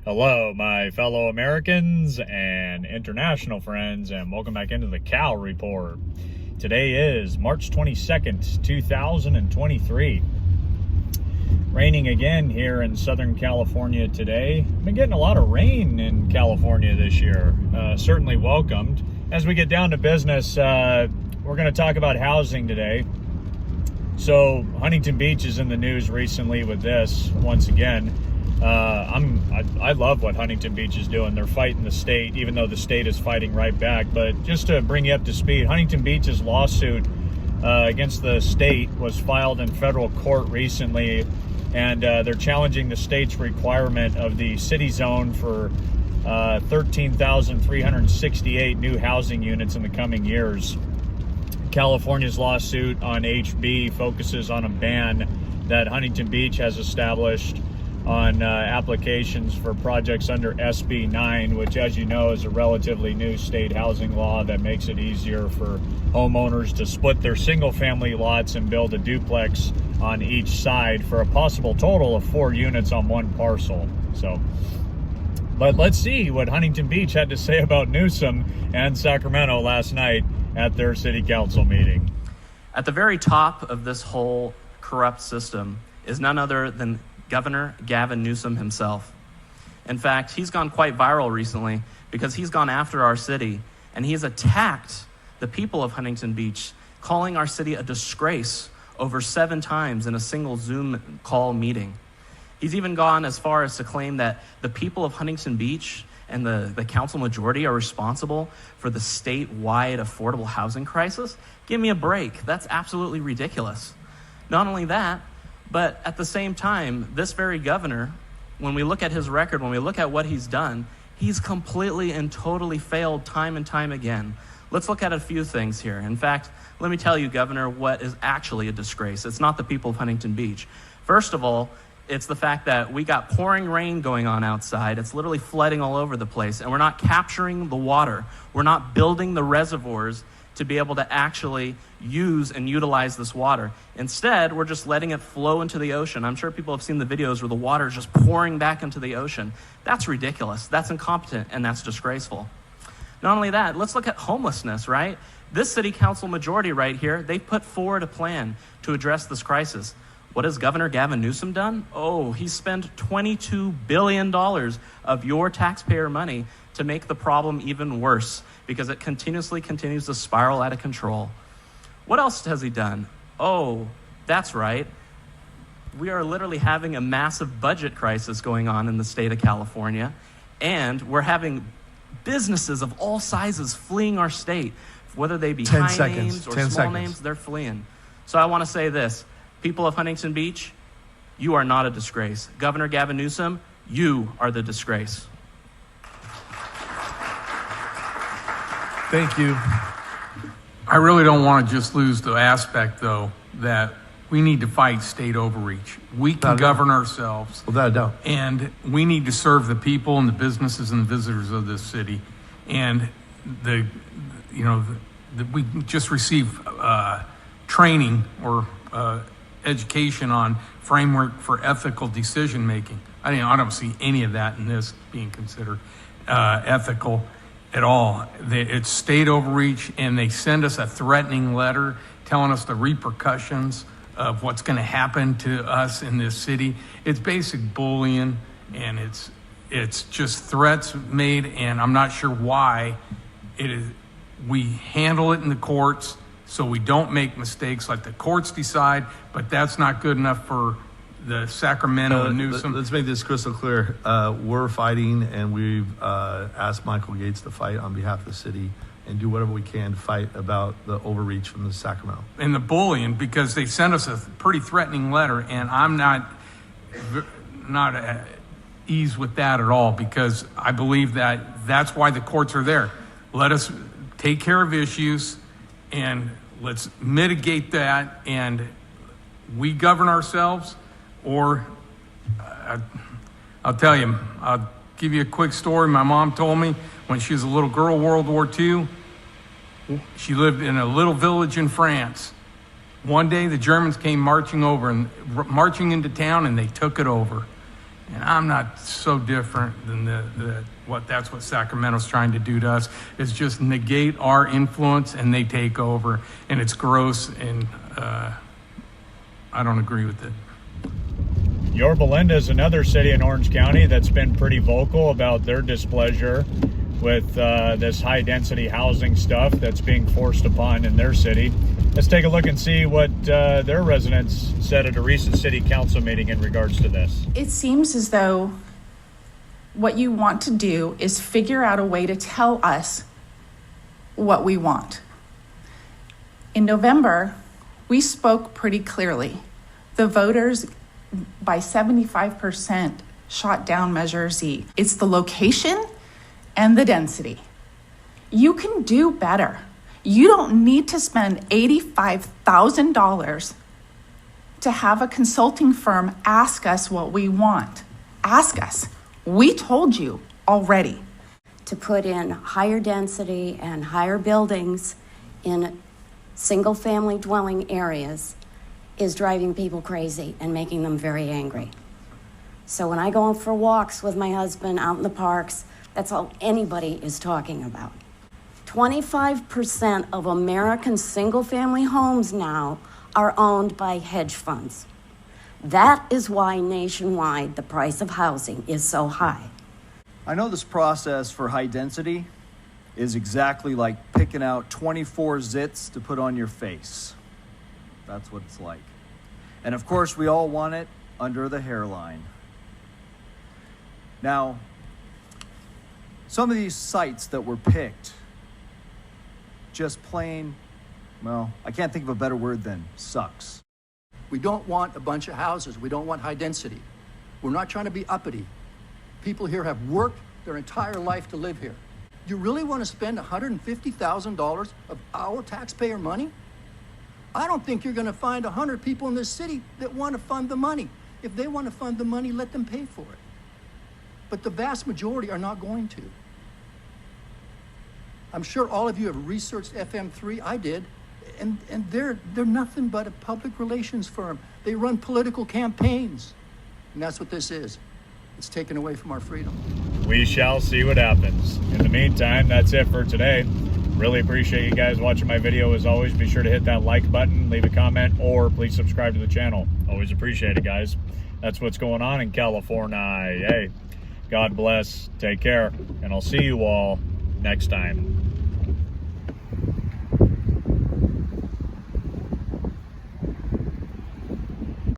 Hello, my fellow Americans and international friends, and welcome back into the Cal Report. Today is March 22nd, 2023. Raining again here in Southern California today. Been getting a lot of rain in California this year. Certainly welcomed. As we get down to business, we're going to talk about housing today. So Huntington Beach is in the news recently with this once again. I love what Huntington Beach is doing. They're fighting the state, even though the state is fighting right back. But just to bring you up to speed, Huntington Beach's lawsuit against the state was filed in federal court recently, and they're challenging the state's requirement of the city zone for 13,368 new housing units in the coming years. California's lawsuit on HB focuses on a ban that Huntington Beach has established on applications for projects under SB 9, which, as you know, is a relatively new state housing law that makes it easier for homeowners to split their single-family lots and build a duplex on each side for a possible total of 4 units on one parcel. But let's see what Huntington Beach had to say about Newsom and Sacramento last night at their city council meeting. At the very top of this whole corrupt system is none other than Governor Gavin Newsom himself. In fact, he's gone quite viral recently because he's gone after our city and he's attacked the people of Huntington Beach, calling our city a disgrace over 7 times in a single Zoom call meeting. He's even gone as far as to claim that the people of Huntington Beach and the council majority are responsible for the statewide affordable housing crisis. Give me a break. That's absolutely ridiculous. Not only that, but at the same time, this very governor, when we look at his record, when we look at what he's done, he's completely and totally failed time and time again. Let's look at a few things here. In fact, let me tell you, Governor, what is actually a disgrace. It's not the people of Huntington Beach. First of all, it's the fact that we got pouring rain going on outside. It's literally flooding all over the place, and we're not capturing the water. We're not building the reservoirs to be able to actually use and utilize this water. Instead, we're just letting it flow into the ocean. I'm sure people have seen the videos where the water is just pouring back into the ocean. That's ridiculous. That's incompetent, and that's disgraceful. Not only that, let's look at homelessness, right? This city council majority right here, they put forward a plan to address this crisis. What has Governor Gavin Newsom done? Oh, he spent $22 billion of your taxpayer money to make the problem even worse because it continues to spiral out of control. What else has he done? Oh, that's right. We are literally having a massive budget crisis going on in the state of California, and we're having businesses of all sizes fleeing our state, whether they be high names or small names, they're fleeing. So I want to say this. People of Huntington Beach, you are not a disgrace. Governor Gavin Newsom, you are the disgrace. Thank you. I really don't want to just lose the aspect, though, that we need to fight state overreach. We can govern ourselves. Without a doubt. And we need to serve the people and the businesses and the visitors of this city. And we just received training or education on framework for ethical decision making. I don't see any of that in this being considered ethical at all. It's state overreach, and they send us a threatening letter telling us the repercussions of what's going to happen to us in this city. It's basic bullying, and it's just threats made, and I'm not sure why it is. We handle it in the courts so we don't make mistakes like the courts decide, but that's not good enough for the Sacramento and Newsom. Let's make this crystal clear. We're fighting, and we've asked Michael Gates to fight on behalf of the city and do whatever we can to fight about the overreach from the Sacramento. And the bullying, because they sent us a pretty threatening letter, and I'm not at ease with that at all, because I believe that that's why the courts are there. Let us take care of issues, and let's mitigate that, and we govern ourselves. Or I'll tell you, I'll give you a quick story. My mom told me when she was a little girl, World War II, she lived in a little village in France. One day the Germans came marching into town, and they took it over. And I'm not so different than that's what Sacramento's trying to do to us, is just negate our influence and they take over. And it's gross, and I don't agree with it. Yorba Linda is another city in Orange County that's been pretty vocal about their displeasure with this high-density housing stuff that's being forced upon in their city. Let's take a look and see what their residents said at a recent city council meeting in regards to this. It seems as though what you want to do is figure out a way to tell us what we want. In November, we spoke pretty clearly. The voters, by 75%, shot down Measure Z. It's the location and the density. You can do better. You don't need to spend $85,000 to have a consulting firm ask us what we want. Ask us. We told you already. To put in higher density and higher buildings in single-family dwelling areas is driving people crazy and making them very angry. So when I go out for walks with my husband out in the parks, that's all anybody is talking about. 25% of American single-family homes now are owned by hedge funds. That is why nationwide the price of housing is so high. I know this process for high density is exactly like picking out 24 zits to put on your face. That's what it's like. And of course, we all want it under the hairline. Now, some of these sites that were picked, just plain, well, I can't think of a better word than sucks. We don't want a bunch of houses. We don't want high density. We're not trying to be uppity. People here have worked their entire life to live here. You really want to spend $150,000 of our taxpayer money? I don't think you're going to find 100 people in this city that want to fund the money. If they want to fund the money, let them pay for it. But the vast majority are not going to. I'm sure all of you have researched FM3. I did. And they're nothing but a public relations firm. They run political campaigns. And that's what this is. It's taken away from our freedom. We shall see what happens. In the meantime, that's it for today. Really appreciate you guys watching my video. As always, be sure to hit that like button, leave a comment, or please subscribe to the channel. Always appreciate it, guys. That's what's going on in California. Hey, God bless, take care, and I'll see you all next time.